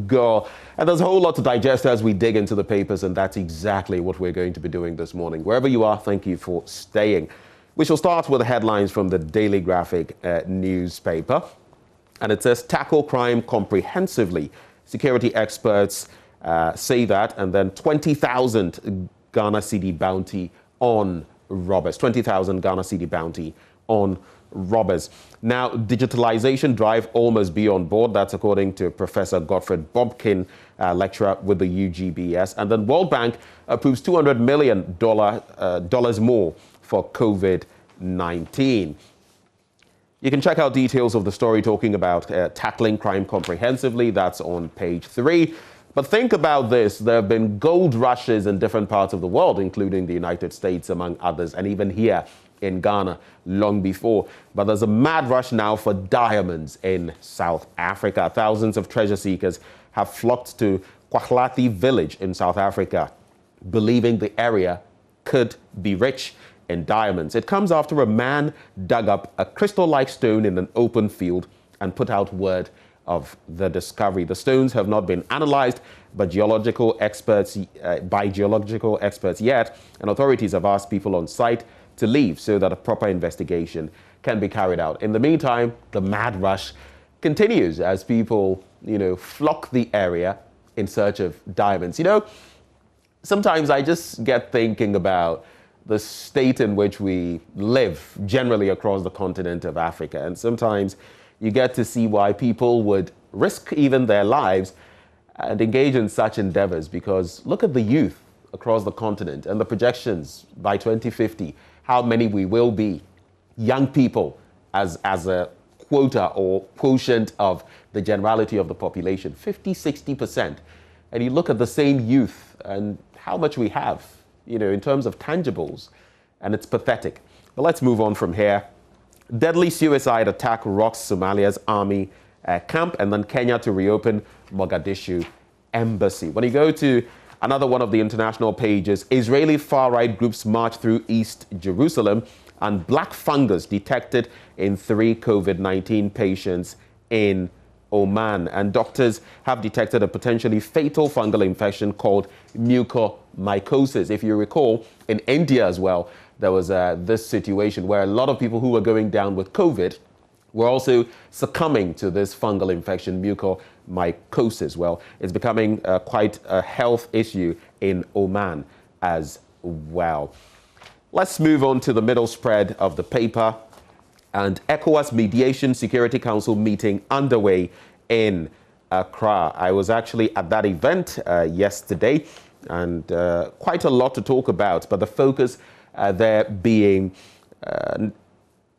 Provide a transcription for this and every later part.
girl. And there's a whole lot to digest as we dig into the papers, and that's exactly what we're going to be doing this morning. Wherever you are, thank you for staying. We shall start with the headlines from the Daily Graphic newspaper. And it says, tackle crime comprehensively. Security experts say that, and then 20,000 Ghana cedi bounty on robbers. 20,000 Ghana cedi bounty on robbers. Now, digitalization drive all must be on board. That's according to Professor Godfred Bobkin, lecturer with the UGBS. And then World Bank approves $200 million more for COVID-19. You can check out details of the story talking about tackling crime comprehensively. That's on page 3. But think about this. There have been gold rushes in different parts of the world, including the United States, among others, and even here in Ghana long before. But there's a mad rush now for diamonds in South Africa. Thousands of treasure seekers have flocked to Kwahlati village in South Africa, believing the area could be rich in diamonds. It comes after a man dug up a crystal-like stone in an open field and put out word of the discovery. The stones have not been analyzed by geological experts yet, and authorities have asked people on site to leave so that a proper investigation can be carried out. In the meantime, the mad rush continues as people, flock the area in search of diamonds. Sometimes I just get thinking about the state in which we live generally across the continent of Africa. And sometimes you get to see why people would risk even their lives and engage in such endeavors, because look at the youth across the continent and the projections by 2050, how many we will be, young people as a quota or quotient of the generality of the population, 50–60%. And you look at the same youth and how much we have, in terms of tangibles, and it's pathetic. But let's move on from here. Deadly suicide attack rocks Somalia's army camp, and then Kenya to reopen Mogadishu embassy. When you go to another one of the international pages, Israeli far-right groups march through East Jerusalem, and black fungus detected in 3 COVID-19 patients in Oman. And doctors have detected a potentially fatal fungal infection called mucormycosis. If you recall, in India as well, there was this situation where a lot of people who were going down with COVID were also succumbing to this fungal infection, mucormycosis. Well, it's becoming quite a health issue in Oman as well. Let's move on to the middle spread of the paper. And ECOWAS Mediation Security Council meeting underway in Accra. I was actually at that event yesterday, and quite a lot to talk about, but the focus there being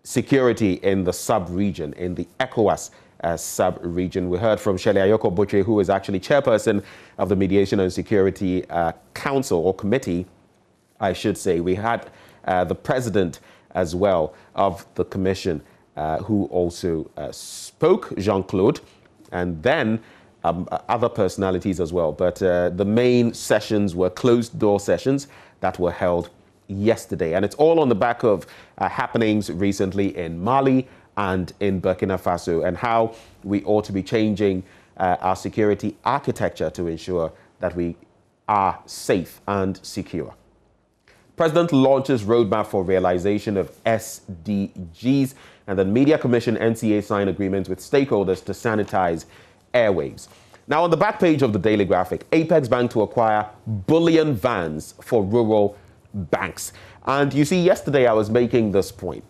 security in the sub-region, in the ECOWAS sub-region. We heard from Shelley Ayoko Butche, who is actually chairperson of the Mediation and Security Council, or Committee, I should say. We had the president as well of the commission, who also spoke, Jean-Claude, and then other personalities as well. But the main sessions were closed-door sessions that were held yesterday. And it's all on the back of happenings recently in Mali and in Burkina Faso, and how we ought to be changing our security architecture to ensure that we are safe and secure. President launches roadmap for realization of SDGs, and then Media Commission NCA sign agreements with stakeholders to sanitize airwaves. Now, on the back page of the Daily Graphic, Apex Bank to acquire bullion vans for rural banks. And you see, yesterday I was making this point.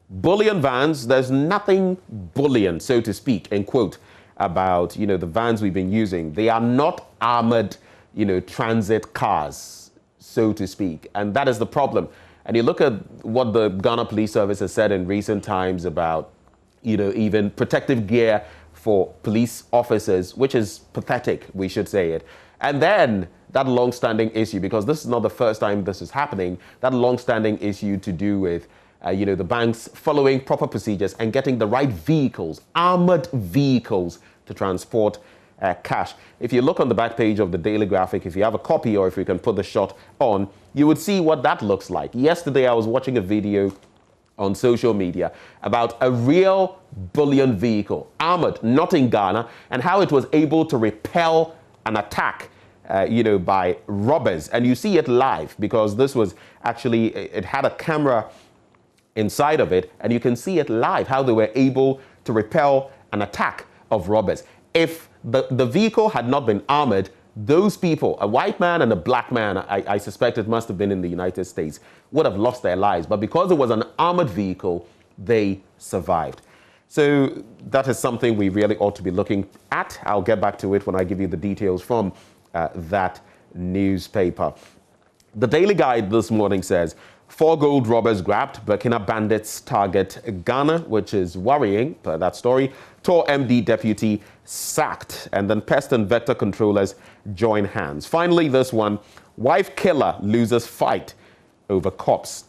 Bullion vans, there's nothing bullion, so to speak, in quote, about, the vans we've been using. They are not armored, transit cars, so to speak. And that is the problem. And you look at what the Ghana Police Service has said in recent times about, even protective gear for police officers, which is pathetic, we should say it. And then that long-standing issue, because this is not the first time this is happening, that long-standing issue to do with, the banks following proper procedures and getting the right vehicles, armored vehicles, to transport cash. If you look on the back page of the Daily Graphic, if you have a copy or if you can put the shot on, you would see what that looks like. Yesterday, I was watching a video on social media about a real bullion vehicle, armored, not in Ghana, and how it was able to repel an attack, by robbers. And you see it live because this was actually, it had a camera inside of it, and you can see it live, how they were able to repel an attack of robbers. If the vehicle had not been armored, those people, a white man and a black man, I suspect it must have been in the United States, would have lost their lives. But because it was an armored vehicle, they survived. So that is something we really ought to be looking at. I'll get back to it when I give you the details from that newspaper. The Daily Guide this morning says, 4 gold robbers grabbed, Burkina bandits target Ghana, which is worrying, per that story. Tor MD deputy sacked, and then pest and vector controllers join hands. Finally, this one, wife killer loses fight over cops.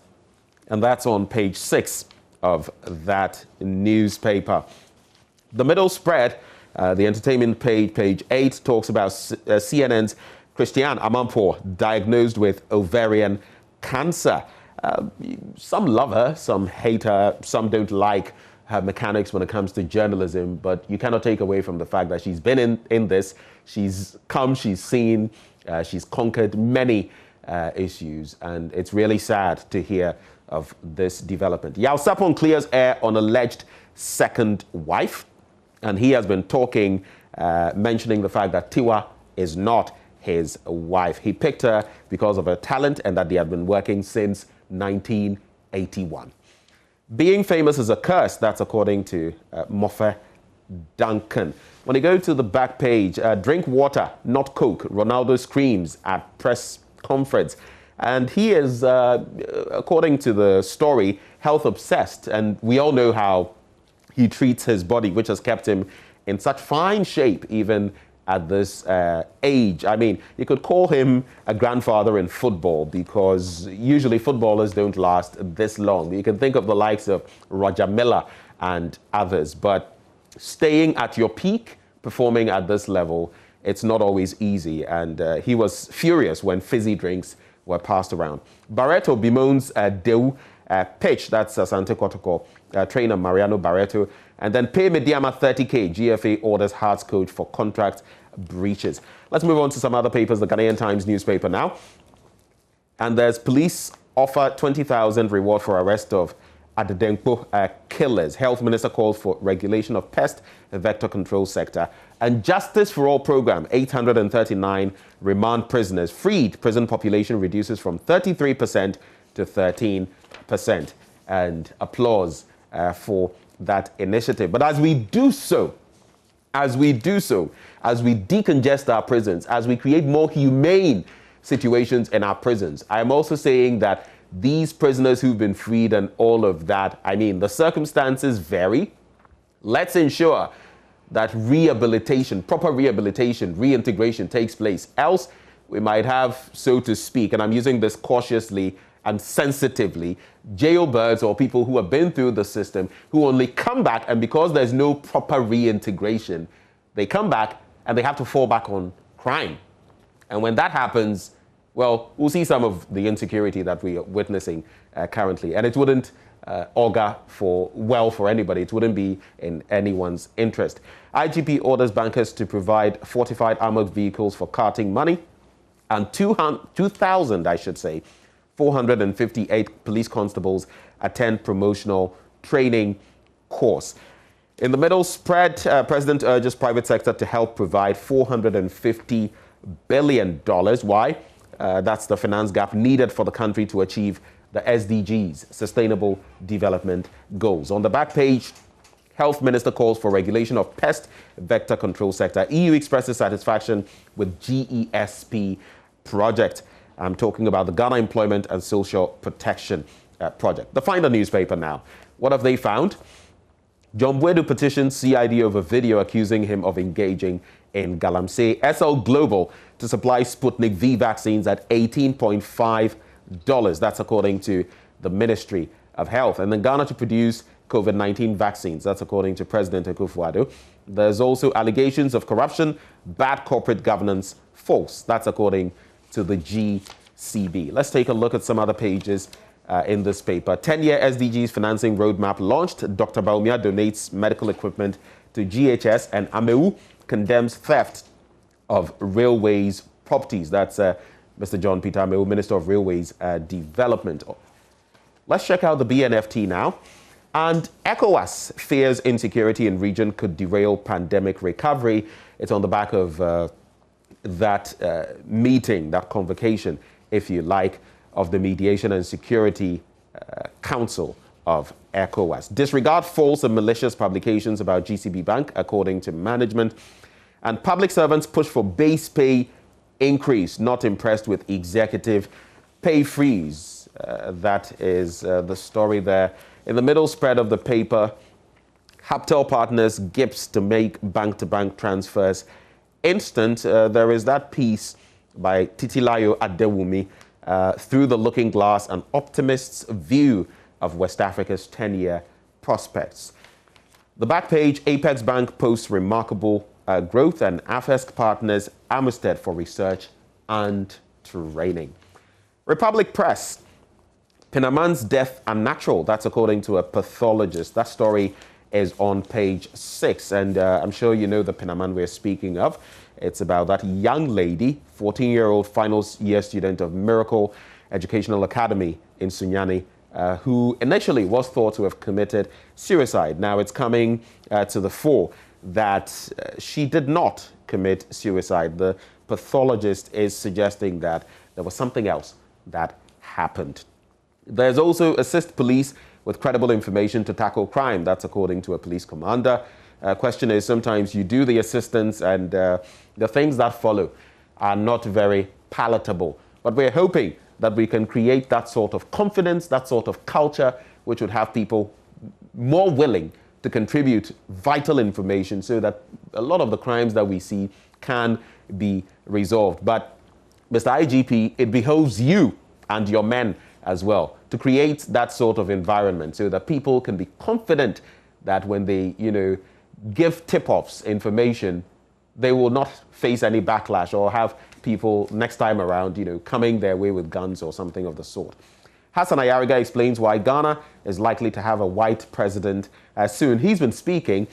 And that's on page 6 of that newspaper. The middle spread, the entertainment page, page 8, talks about CNN's Christiane Amanpour diagnosed with ovarian cancer. Some love her, some hate her, some don't like her mechanics when it comes to journalism, but you cannot take away from the fact that she's been in this, she's come, she's seen, she's conquered many issues, and it's really sad to hear of this development. Yao Sapon clears air on alleged second wife, and he has been talking, mentioning the fact that Tiwa is not his wife. He picked her because of her talent and that they have been working since 1981. Being famous is a curse, that's according to Mofe Duncan. When you go to the back page, drink water, not Coke, Ronaldo screams at press conference. And he is, according to the story, health obsessed. And we all know how he treats his body, which has kept him in such fine shape, even at this age. I mean, you could call him a grandfather in football because usually footballers don't last this long. You can think of the likes of Roger Miller and others, but staying at your peak, performing at this level, it's not always easy. And he was furious when fizzy drinks were passed around. Barreto bemoans Deu pitch, that's Asante Kotoko trainer Mariano Barreto. And then pay Mediama 30K, GFA orders Hearts coach for contract breaches. Let's move on to some other papers, the Ghanaian Times newspaper now. And there's police offer 20,000 reward for arrest of Adedenkpo killers. Health Minister calls for regulation of pest and vector control sector. And Justice for All program, 839 remand prisoners freed. Prison population reduces from 33% to 13%. And applause for that initiative. But as we do so, as we decongest our prisons, as we create more humane situations in our prisons, I'm also saying that these prisoners who've been freed and all of that, I mean, the circumstances vary. Let's ensure that rehabilitation, proper rehabilitation, reintegration takes place. Else, we might have, so to speak, and I'm using this cautiously and sensitively, jailbirds or people who have been through the system who only come back, and because there's no proper reintegration, they come back and they have to fall back on crime. And when that happens, well, we'll see some of the insecurity that we are witnessing currently. And it wouldn't augur for anybody. It wouldn't be in anyone's interest. IGP orders bankers to provide fortified armored vehicles for carting money. And 2,000, 458 police constables attend promotional training course. In the middle spread, President urges private sector to help provide $450 billion. Why? That's the finance gap needed for the country to achieve the SDGs, Sustainable Development Goals. On the back page, Health Minister calls for regulation of pest vector control sector. EU expresses satisfaction with GESP project. I'm talking about the Ghana Employment and Social Protection Project. The Finder newspaper now. What have they found? John Bwedu petitions CID over video accusing him of engaging in galamsey. SL Global to supply Sputnik V vaccines at $18.5. That's according to the Ministry of Health. And then Ghana to produce COVID-19 vaccines. That's according to President Akufo-Addo. There's also allegations of corruption, bad corporate governance, false. That's according to the GCB. Let's take a look at some other pages in this paper. 10-year SDGs financing roadmap launched. Dr. Baumia donates medical equipment to GHS, and Amewu condemns theft of railways properties. That's Mr. John Peter Amewu, Minister of Railways Development. Let's check out the BNFT now. And ECOWAS fears insecurity in region could derail pandemic recovery. It's on the back of that meeting, that convocation, if you like, of the Mediation and Security Council of ECOWAS. Disregard false and malicious publications about GCB Bank, according to management. And public servants push for base pay increase, not impressed with executive pay freeze. That is the story there. In the middle spread of the paper, Haptel partners GIPS to make bank-to-bank transfers instant. There is that piece by Titilayo Adewumi, Through the Looking Glass, an optimist's view of West Africa's 10-year prospects. The back page, Apex Bank posts remarkable growth, and AFESC partners Amistad for research and training. Republic Press, Pinaman's death unnatural. That's according to a pathologist. That story is on page 6. And I'm sure you know the Pinaman we're speaking of. It's about that young lady, 14-year-old final year student of Miracle Educational Academy in Sunyani, who initially was thought to have committed suicide. Now it's coming to the fore that she did not commit suicide. The pathologist is suggesting that there was something else that happened. There's also assist police with credible information to tackle crime. That's according to a police commander. Question is, sometimes you do the assistance and the things that follow are not very palatable. But we're hoping that we can create that sort of confidence, that sort of culture, which would have people more willing to contribute vital information so that a lot of the crimes that we see can be resolved. But Mr. IGP, it behoves you and your men as well to create that sort of environment so that people can be confident that when they, give tip-offs information, they will not face any backlash or have people next time around, coming their way with guns or something of the sort. Hassan Ayariga explains why Ghana is likely to have a white president soon. He's been speaking,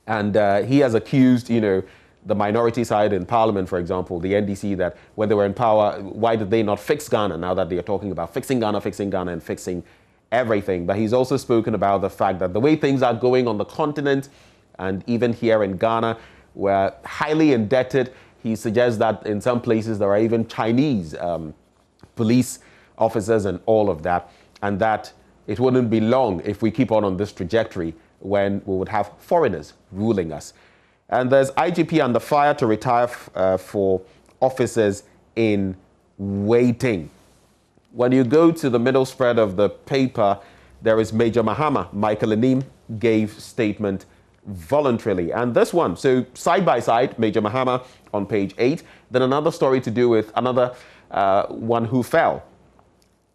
and he has accused, the minority side in parliament, for example, the NDC, that when they were in power, why did they not fix Ghana? Now that they are talking about fixing Ghana, and fixing everything. But he's also spoken about the fact that the way things are going on the continent, and even here in Ghana, we're highly indebted. He suggests that in some places there are even Chinese police officers and all of that, and that it wouldn't be long if we keep on this trajectory when we would have foreigners ruling us. And there's IGP under fire to retire for officers in waiting. When you go to the middle spread of the paper, there is Major Mahama. Michael Anim gave statement voluntarily. And this one, so side by side, Major Mahama on page 8, then another story to do with another one who fell.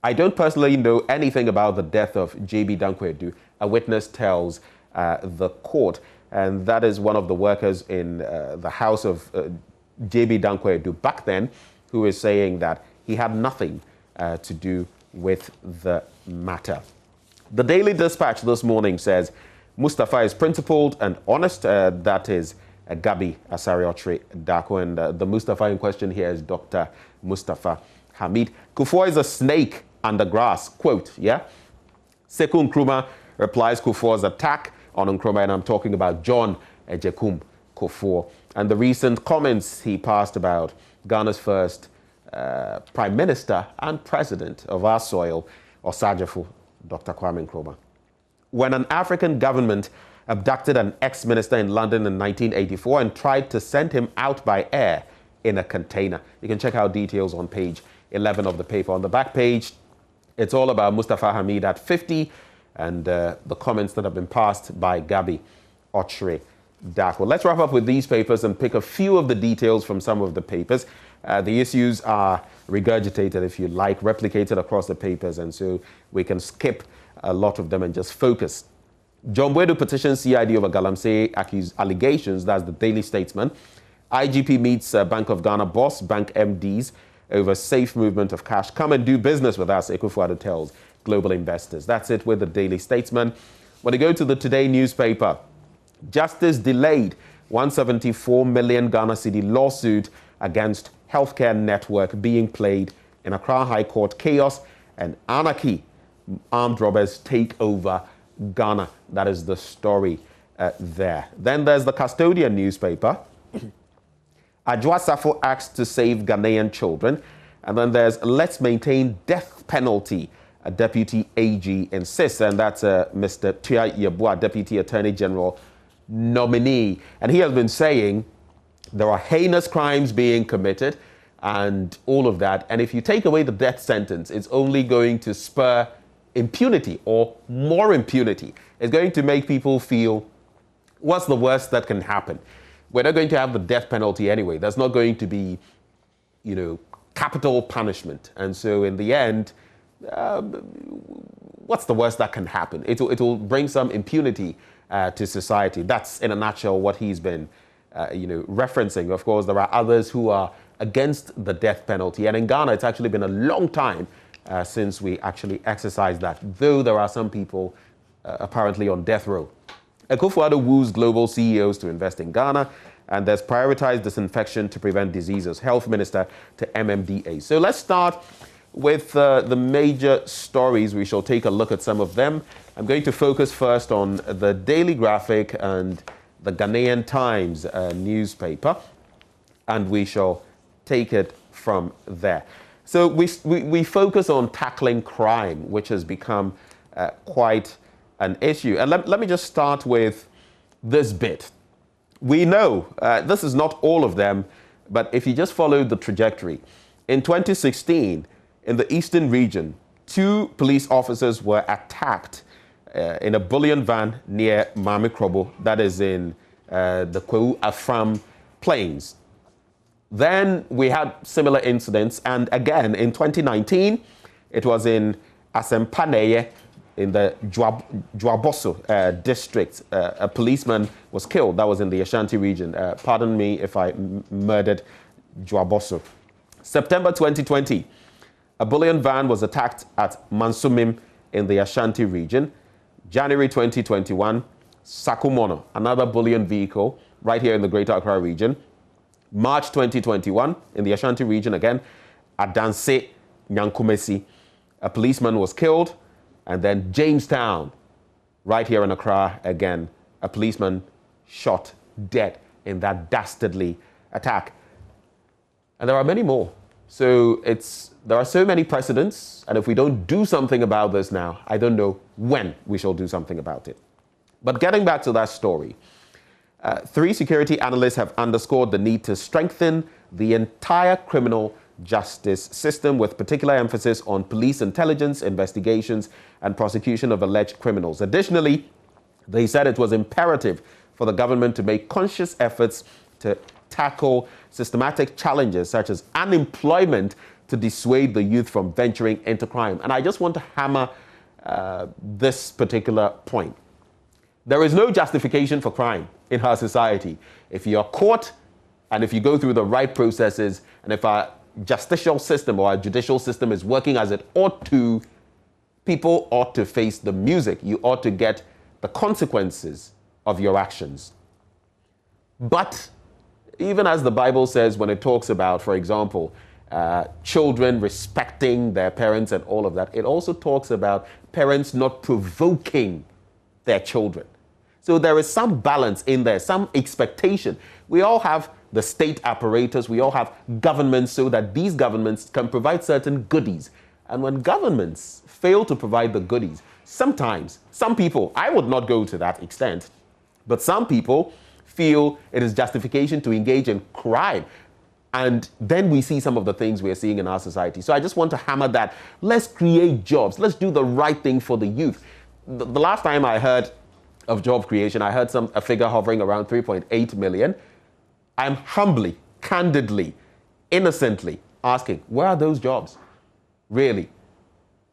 I don't personally know anything about the death of J.B. Dankwa-Edu, a witness tells the court. And that is one of the workers in the house of J.B. Dankwa-Edu back then, who is saying that he had nothing to do with the matter. The Daily Dispatch this morning says Mustafa is principled and honest. That is Gabi Asari-Otre Dako. And the Mustafa in question here is Dr. Mustafa Hamid. Kufuor is a snake under grass. Quote, yeah? Sekou Nkrumah replies Kufuor's attack on Nkrumah, and I'm talking about John Ejekum Kufuor, and the recent comments he passed about Ghana's first Prime Minister and President of our soil, Osajefo, Dr. Kwame Nkrumah. When an African government abducted an ex-minister in London in 1984 and tried to send him out by air in a container. You can check out details on page 11 of the paper. On the back page, it's all about Mustafa Hamid at 50, and the comments that have been passed by Gabi Otre Dako. Let's wrap up with these papers and pick a few of the details from some of the papers. The issues are regurgitated, if you like, replicated across the papers, and so we can skip a lot of them and just focus. John Boydo petitions CID over Galamsey allegations. That's the Daily Statesman. IGP meets Bank of Ghana boss, bank MDs over safe movement of cash. Come and do business with us, Ekufuado tells global investors. That's it with the Daily Statesman. When you go to the Today newspaper, justice delayed, 174 million Ghana cedi lawsuit against healthcare network being played in Accra High Court. Chaos and anarchy. Armed robbers take over Ghana. That is the story there. Then there's the Custodian newspaper. Adwoa Safo acts to save Ghanaian children. And then there's let's maintain death penalty. A deputy AG insists, and that's Mr. Tua Yeboah, Deputy Attorney General nominee. And he has been saying there are heinous crimes being committed and all of that. And if you take away the death sentence, it's only going to spur impunity or more impunity. It's going to make people feel, what's the worst that can happen? We're not going to have the death penalty anyway. There's not going to be, capital punishment. And so in the end, what's the worst that can happen? It'll bring some impunity to society. That's in a nutshell what he's been, referencing. Of course, there are others who are against the death penalty. And in Ghana, it's actually been a long time since we actually exercised that, though there are some people apparently on death row. Akufo-Addo woos global CEOs to invest in Ghana, and there's prioritized disinfection to prevent diseases. Health Minister to MMDA. So let's start with the major stories. We shall take a look at some of them. I'm going to focus first on the Daily Graphic and the Ghanaian Times newspaper, and we shall take it from there. So we focus on tackling crime, which has become quite an issue. And let me just start with this bit. We know this is not all of them, but if you just follow the trajectory, in 2016, in the eastern region, 2 police officers were attacked in a bullion van near Mamikrobo, that is in the Kwewu Afram Plains. Then we had similar incidents, and again in 2019, it was in Asempaneye in the Dwaboso district. A policeman was killed. That was in the Ashanti region. Pardon me if I murdered Dwaboso. September 2020, a bullion van was attacked at Mansumim in the Ashanti region. January 2021, Sakumono, another bullion vehicle right here in the Greater Accra region. March 2021, in the Ashanti region again, Adanse Nyankumesi, a policeman was killed. And then Jamestown, right here in Accra again, a policeman shot dead in that dastardly attack. And there are many more. So there are so many precedents, and if we don't do something about this now, I don't know when we shall do something about it. But getting back to that story, 3 security analysts have underscored the need to strengthen the entire criminal justice system, with particular emphasis on police intelligence, investigations, and prosecution of alleged criminals. Additionally, they said it was imperative for the government to make conscious efforts to tackle systematic challenges such as unemployment to dissuade the youth from venturing into crime. And I just want to hammer this particular point. There is no justification for crime in our society. If you are caught and if you go through the right processes, and if our justicial system or our judicial system is working as it ought to, people ought to face the music. You ought to get the consequences of your actions. But even as the Bible says, when it talks about, for example, children respecting their parents and all of that, it also talks about parents not provoking their children. So there is some balance in there, some expectation. We all have the state apparatus, we all have governments, so that these governments can provide certain goodies. And when governments fail to provide the goodies, sometimes, some people, I would not go to that extent, but some people feel it is justification to engage in crime. And then we see some of the things we are seeing in our society. So I just want to hammer that. Let's create jobs. Let's do the right thing for the youth. The last time I heard of job creation, I heard a figure hovering around 3.8 million. I'm humbly, candidly, innocently asking, where are those jobs? Really?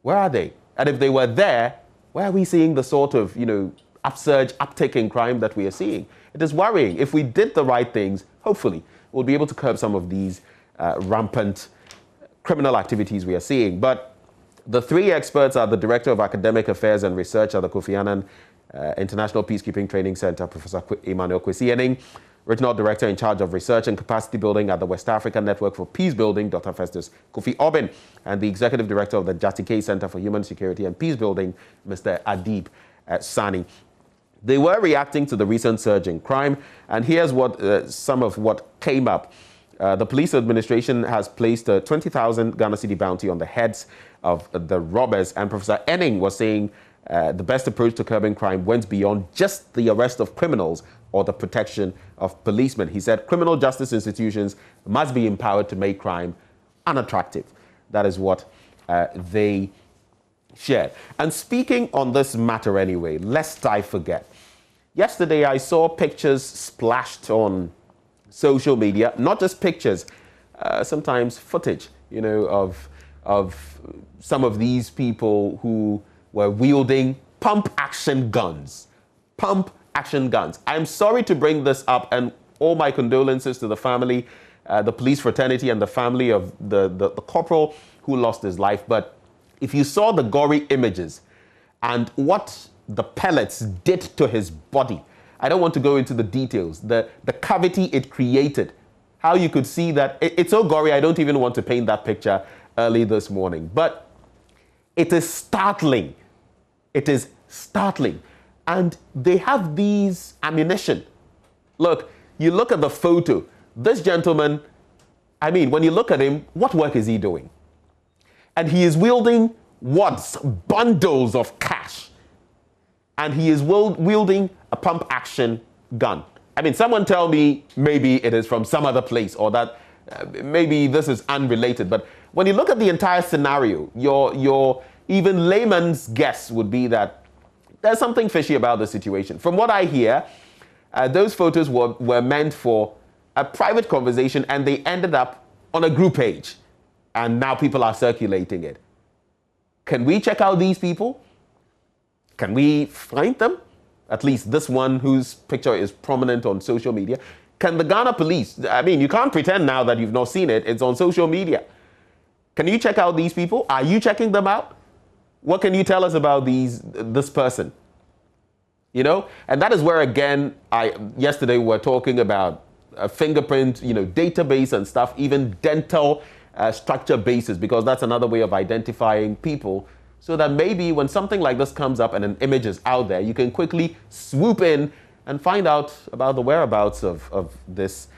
Where are they? And if they were there, where are we seeing the sort of, upsurge, uptick in crime that we are seeing? It is worrying. If we did the right things, hopefully, we'll be able to curb some of these rampant criminal activities we are seeing. But The three experts are the Director of Academic Affairs and Research at the Kofi Annan International Peacekeeping Training Center, Professor Emmanuel Kwesi Enning, Regional Director in charge of Research and Capacity Building at the West African Network for Peace Building, Dr. Festus Kofi Obin, and the Executive Director of the Jatike Center for Human Security and Peace Building, Mr. Adib Sani. They were reacting to the recent surge in crime, and here's what some of what came up. The police administration has placed a 20,000 Ghana cedi bounty on the heads of the robbers, and Professor Enning was saying the best approach to curbing crime went beyond just the arrest of criminals or the protection of policemen. He said criminal justice institutions must be empowered to make crime unattractive. That is what they shared. And speaking on this matter anyway, lest I forget, yesterday I saw pictures splashed on social media, not just pictures, sometimes footage, you know, of some of these people who were wielding pump action guns. Pump action guns. I'm sorry to bring this up, and all my condolences to the family, the police fraternity, and the family of the corporal who lost his life. But if you saw the gory images and what the pellets did to his body, I don't want to go into the details, the cavity it created, how you could see that. It's so gory, I don't even want to paint that picture early this morning. But it is startling. It is startling. And they have these ammunition. Look, you look at the photo. This gentleman, I mean, when you look at him, what work is he doing? And he is wielding wads, bundles of cash. And he is wielding a pump action gun. I mean, someone tell me maybe it is from some other place, or that maybe this is unrelated. But when you look at the entire scenario, your even layman's guess would be that there's something fishy about the situation. From what I hear, those photos were meant for a private conversation, and they ended up on a group page. And now people are circulating it. Can we check out these people? Can we find them? At least this one whose picture is prominent on social media. Can the Ghana police, I mean, you can't pretend now that you've not seen it. It's on social media. Can you check out these people? Are you checking them out? What can you tell us about this person? You know, and that is where, again, yesterday we were talking about a fingerprint, you know, database and stuff, even dental structure basis, because that's another way of identifying people, so that maybe when something like this comes up and an image is out there, you can quickly swoop in and find out about the whereabouts of this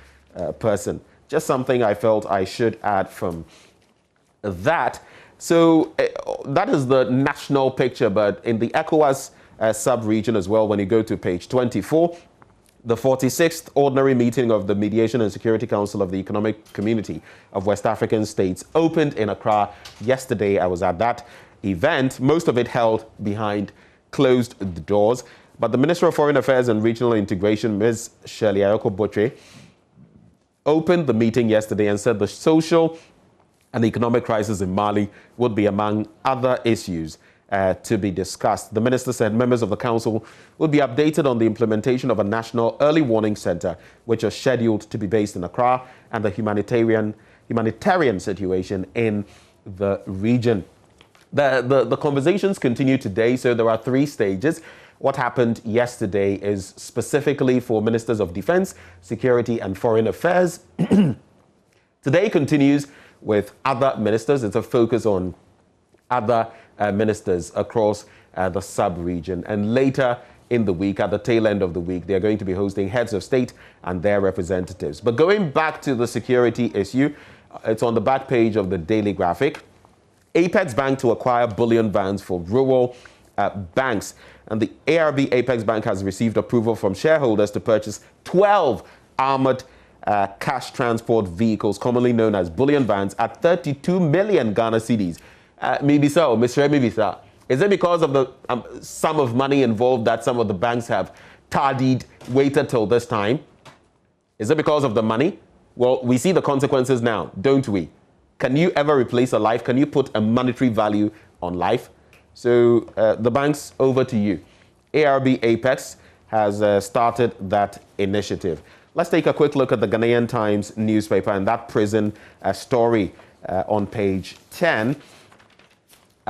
person. Just something I felt I should add from that. So that is the national picture, but in the ECOWAS sub-region as well, when you go to page 24, the 46th ordinary meeting of the Mediation and Security Council of the Economic Community of West African States opened in Accra yesterday. I was at that event, most of it held behind closed doors. But the Minister of Foreign Affairs and Regional Integration, Ms. Shirley Ayoko Botre, opened the meeting yesterday and said the social and economic crisis in Mali would be among other issues to be discussed. The minister said members of the council would be updated on the implementation of a national early warning center, which is scheduled to be based in Accra, and the humanitarian situation in the region. The conversations continue today, so there are 3 stages. What happened yesterday is specifically for ministers of defense, security, and foreign affairs. Today continues with other ministers. It's a focus on other ministers across the sub-region. And later in the week, at the tail end of the week, they're going to be hosting heads of state and their representatives. But going back to the security issue, it's on the back page of the Daily Graphic. Apex Bank to acquire bullion vans for rural banks. And the ARB Apex Bank has received approval from shareholders to purchase 12 armored cash transport vehicles, commonly known as bullion vans, at 32 million Ghana cedis. Mibisa or Mr. Mibisa, is it because of the sum of money involved that some of the banks have waited till this time? Is it because of the money? Well, we see the consequences now, don't we? Can you ever replace a life? Can you put a monetary value on life? So the banks, over to you. ARB Apex has started that initiative. Let's take a quick look at the Ghanaian Times newspaper and that prison story on page 10.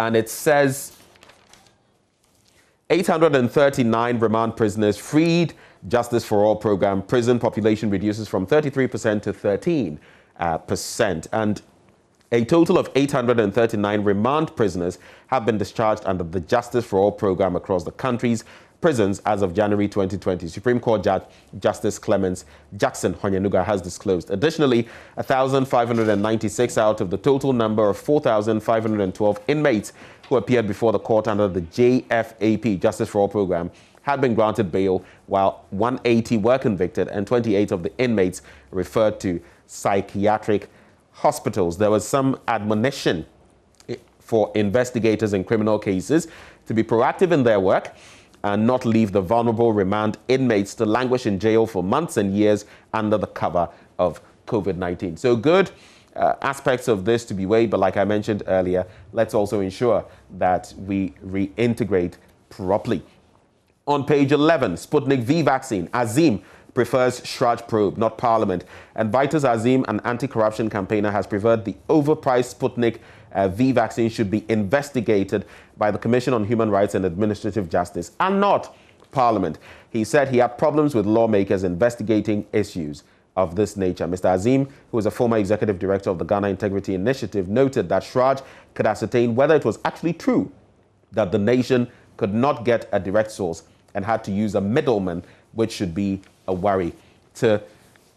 And it says 839 remand prisoners freed, Justice for All program. Prison population reduces from 33% to 13%. And a total of 839 remand prisoners have been discharged under the Justice for All program across the country's prisons as of January 2020. Supreme Court Judge Justice Clemens Jackson Honyanuga has disclosed. Additionally, 1,596 out of the total number of 4,512 inmates who appeared before the court under the JFAP, Justice for All program, had been granted bail, while 180 were convicted and 28 of the inmates referred to psychiatric hospitals. There was some admonition for investigators in criminal cases to be proactive in their work and not leave the vulnerable remand inmates to languish in jail for months and years under the cover of COVID-19. So good aspects of this to be weighed, but like I mentioned earlier, let's also ensure that we reintegrate properly. On page 11, Sputnik V vaccine. Azim prefers Shraj probe, not parliament. And Vitus Azim, an anti-corruption campaigner, has preferred the overpriced Sputnik V vaccine should be investigated by the Commission on Human Rights and Administrative Justice and not Parliament. He said he had problems with lawmakers investigating issues of this nature. Mr. Azim, who is a former executive director of the Ghana Integrity Initiative, noted that Shraj could ascertain whether it was actually true that the nation could not get a direct source and had to use a middleman, which should be a worry to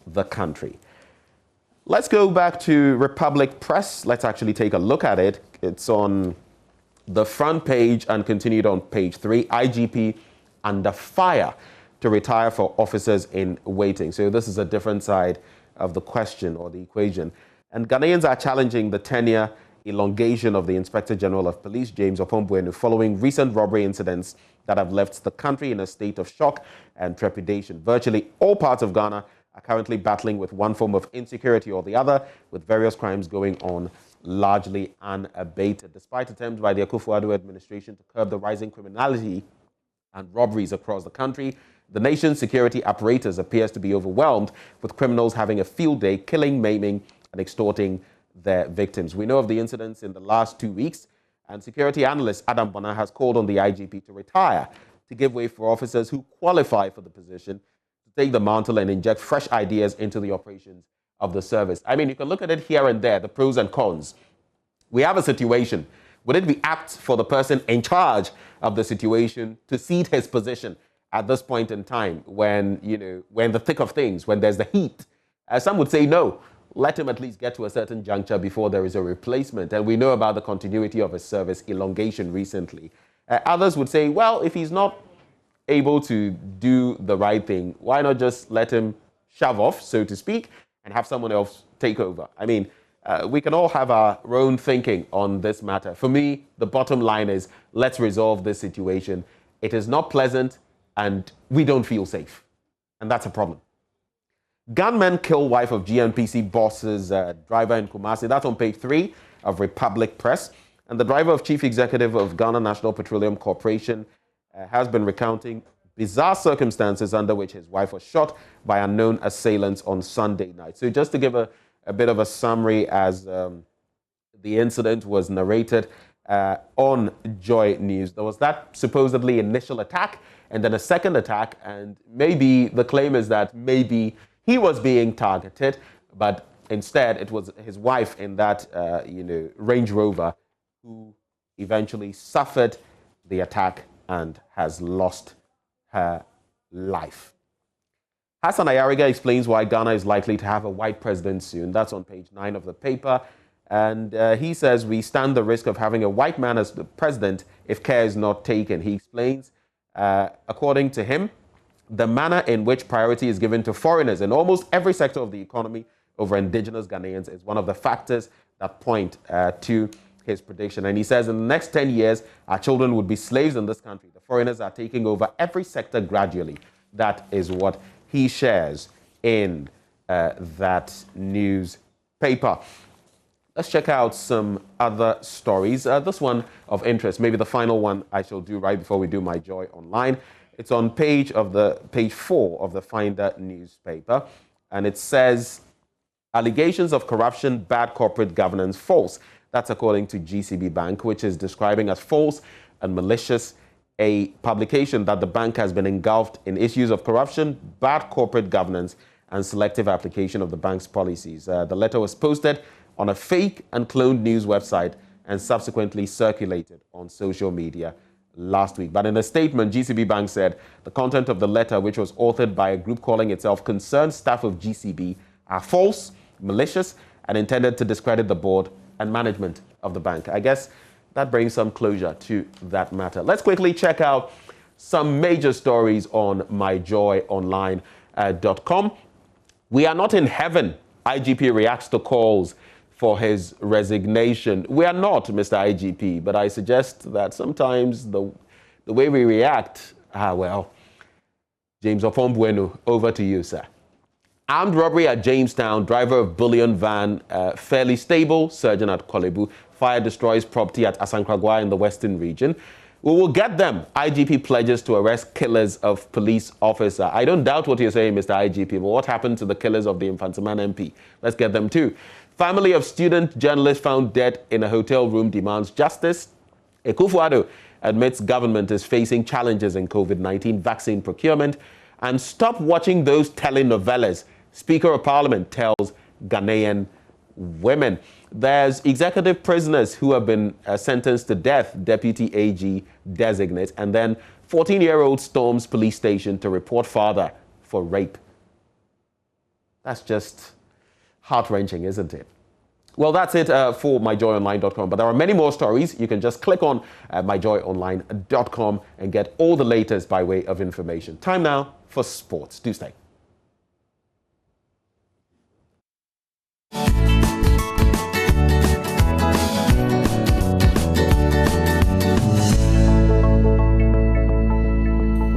the country. Let's go back to Republic Press. Let's actually take a look at it. It's on the front page and continued on page 3. IGP under fire to retire for officers in waiting. So this is a different side of the question or the equation. And Ghanaians are challenging the tenure elongation of the Inspector General of Police, James Opombuenu, following recent robbery incidents that have left the country in a state of shock and trepidation. Virtually all parts of Ghana are currently battling with one form of insecurity or the other, with various crimes going on largely unabated. Despite attempts by the Akufo-Addo administration to curb the rising criminality and robberies across the country, the nation's security apparatus appears to be overwhelmed, with criminals having a field day, killing, maiming, and extorting their victims. We know of the incidents in the last 2 weeks, and security analyst Adam Bona has called on the IGP to retire to give way for officers who qualify for the position to take the mantle and inject fresh ideas into the operations of the service. I mean, you can look at it here and there, the pros and cons. We have a situation. Would it be apt for the person in charge of the situation to cede his position at this point in time when, when the thick of things, when there's the heat? Some would say no. Let him at least get to a certain juncture before there is a replacement. And we know about the continuity of his service elongation recently. Others would say, well, if he's not able to do the right thing, why not just let him shove off, so to speak, and have someone else take over? I mean, we can all have our own thinking on this matter. For me, the bottom line is, let's resolve this situation. It is not pleasant, and we don't feel safe. And that's a problem. Gunmen kill wife of GNPC boss's driver in Kumasi. That's on page 3 of Republic Press. And the driver of Chief Executive of Ghana National Petroleum Corporation has been recounting bizarre circumstances under which his wife was shot by unknown assailants on Sunday night. So just to give a bit of a summary as the incident was narrated on JoyNews, there was that supposedly initial attack and then a second attack. And maybe the claim is that maybe he was being targeted, but instead it was his wife in that, Range Rover who eventually suffered the attack and has lost her life. Hassan Ayariga explains why Ghana is likely to have a white president soon. That's on page 9 of the paper. And he says we stand the risk of having a white man as the president if care is not taken. He explains, according to him, the manner in which priority is given to foreigners in almost every sector of the economy over indigenous Ghanaians is one of the factors that point to his prediction. And he says in the next 10 years, our children would be slaves in this country. The foreigners are taking over every sector gradually. That is what he shares in that newspaper. Let's check out some other stories. This one of interest, maybe the final one I shall do right before we do my Joy Online. It's on page 4 of the Finder newspaper, and it says, allegations of corruption, bad corporate governance, false. That's according to GCB Bank, which is describing as false and malicious a publication that the bank has been engulfed in issues of corruption, bad corporate governance, and selective application of the bank's policies. The letter was posted on a fake and cloned news website and subsequently circulated on social media last week. But in a statement, GCB Bank said the content of the letter, which was authored by a group calling itself Concerned Staff of GCB, are false, malicious, and intended to discredit the board and management of the bank. I guess that brings some closure to that matter. Let's quickly check out some major stories on myjoyonline.com. We are not in heaven. IGP reacts to calls for his resignation. We are not, Mr. IGP, but I suggest that sometimes the way we react, James Opombuenu, over to you, sir. Armed robbery at Jamestown, driver of bullion van, fairly stable, surgeon at Kolebu. Fire destroys property at Asankragwa in the western region. We will get them. IGP pledges to arrest killers of police officer. I don't doubt what you're saying, Mr. IGP, but what happened to the killers of the Infantiman MP? Let's get them too. Family of student journalist found dead in a hotel room demands justice. Akufo-Addo admits government is facing challenges in COVID-19 vaccine procurement. And stop watching those telenovelas, Speaker of Parliament tells Ghanaian women. There's executive prisoners who have been sentenced to death, Deputy AG designates, and then 14-year-old storms police station to report father for rape. That's just heart-wrenching, isn't it? Well, that's it for myjoyonline.com, but there are many more stories. You can just click on myjoyonline.com and get all the latest by way of information. Time now for sports. Do stay.